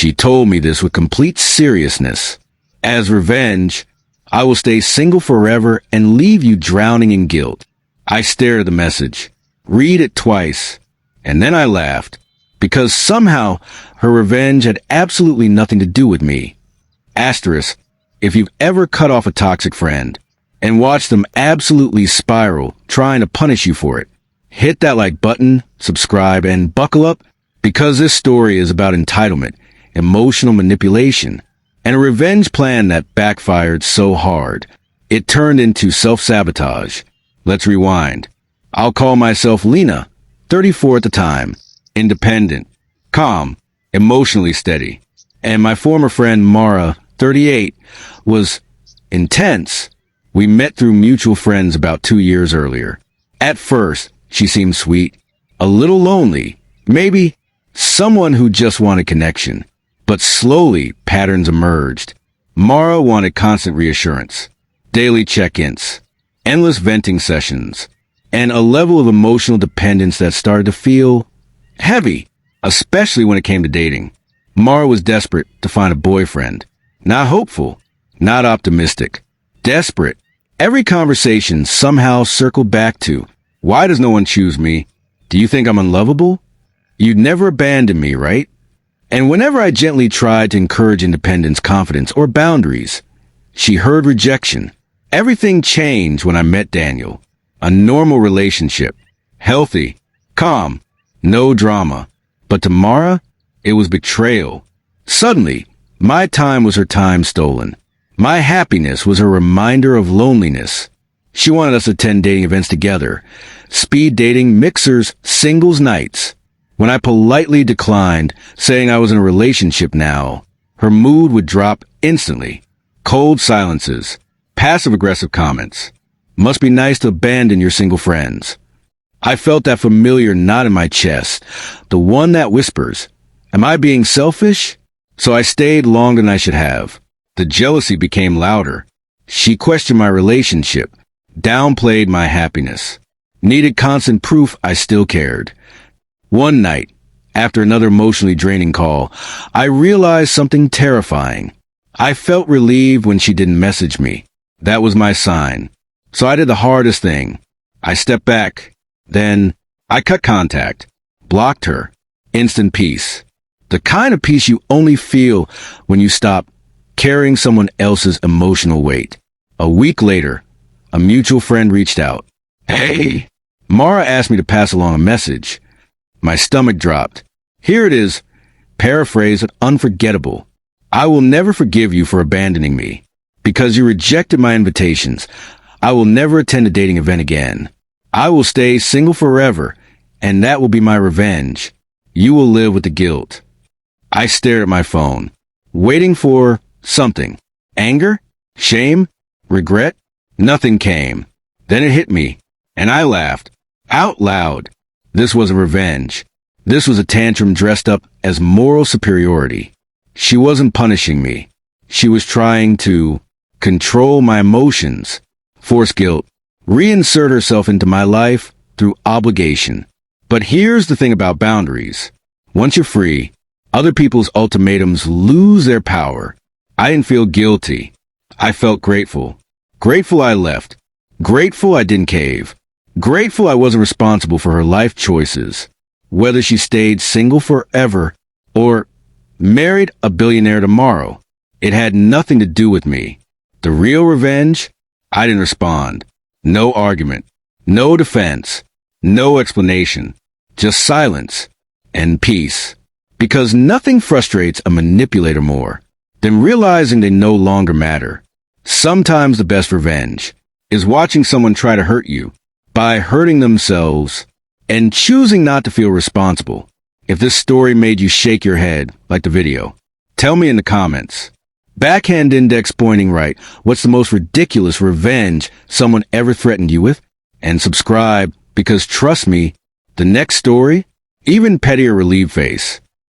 She told me this with complete seriousness. As revenge, I will stay single forever and leave you drowning in guilt. I stared at the message, read it twice, and then I laughed, because somehow her revenge had absolutely nothing to do with me. Asterisk, if you've ever cut off a toxic friend and watched them absolutely spiral trying to punish you for it, hit that like button, subscribe, and buckle up, because this story is about entitlement, emotional manipulation, and a revenge plan that backfired so hard, it turned into self-sabotage. Let's rewind. I'll call myself Lena, 34 at the time, independent, calm, emotionally steady. And my former friend Mara, 38, was intense. We met through mutual friends about 2 years earlier. At first, she seemed sweet, a little lonely, maybe someone who just wanted connection. But slowly, patterns emerged. Mara wanted constant reassurance, daily check-ins, endless venting sessions, and a level of emotional dependence that started to feel heavy, especially when it came to dating. Mara was desperate to find a boyfriend. Not hopeful, not optimistic. Desperate. Every conversation somehow circled back to, why does no one choose me? Do you think I'm unlovable? You'd never abandon me, right? And whenever I gently tried to encourage independence, confidence, or boundaries, she heard rejection. Everything changed when I met Daniel. A normal relationship. Healthy. Calm. No drama. But to Mara, it was betrayal. Suddenly, my time was her time stolen. My happiness was her reminder of loneliness. She wanted us to attend dating events together. Speed dating, mixers, singles nights. When I politely declined, saying I was in a relationship now, her mood would drop instantly. Cold silences, passive-aggressive comments. Must be nice to abandon your single friends. I felt that familiar knot in my chest, the one that whispers, am I being selfish? So I stayed longer than I should have. The jealousy became louder. She questioned my relationship, downplayed my happiness, needed constant proof I still cared. One night, after another emotionally draining call, I realized something terrifying. I felt relieved when she didn't message me. That was my sign. So I did the hardest thing. I stepped back. Then, I cut contact. Blocked her. Instant peace. The kind of peace you only feel when you stop carrying someone else's emotional weight. A week later, a mutual friend reached out. Hey! Mara asked me to pass along a message. My stomach dropped. Here it is, paraphrased but unforgettable. I will never forgive you for abandoning me. Because you rejected my invitations, I will never attend a dating event again. I will stay single forever, and that will be my revenge. You will live with the guilt. I stared at my phone, waiting for something. Anger? Shame? Regret? Nothing came. Then it hit me, and I laughed. Out loud. This was a revenge. This was a tantrum dressed up as moral superiority. She wasn't punishing me. She was trying to control my emotions, force guilt, reinsert herself into my life through obligation. But here's the thing about boundaries. Once you're free, other people's ultimatums lose their power. I didn't feel guilty. I felt grateful. Grateful I left. Grateful I didn't cave. Grateful I wasn't responsible for her life choices. Whether she stayed single forever or married a billionaire tomorrow, it had nothing to do with me. The real revenge? I didn't respond. No argument. No defense. No explanation. Just silence and peace. Because nothing frustrates a manipulator more than realizing they no longer matter. Sometimes the best revenge is watching someone try to hurt you by hurting themselves and choosing not to feel responsible. If this story made you shake your head, like the video, tell me in the comments. Backhand index pointing right, what's the most ridiculous revenge someone ever threatened you with? And subscribe, because trust me, the next story, even pettier relieved face,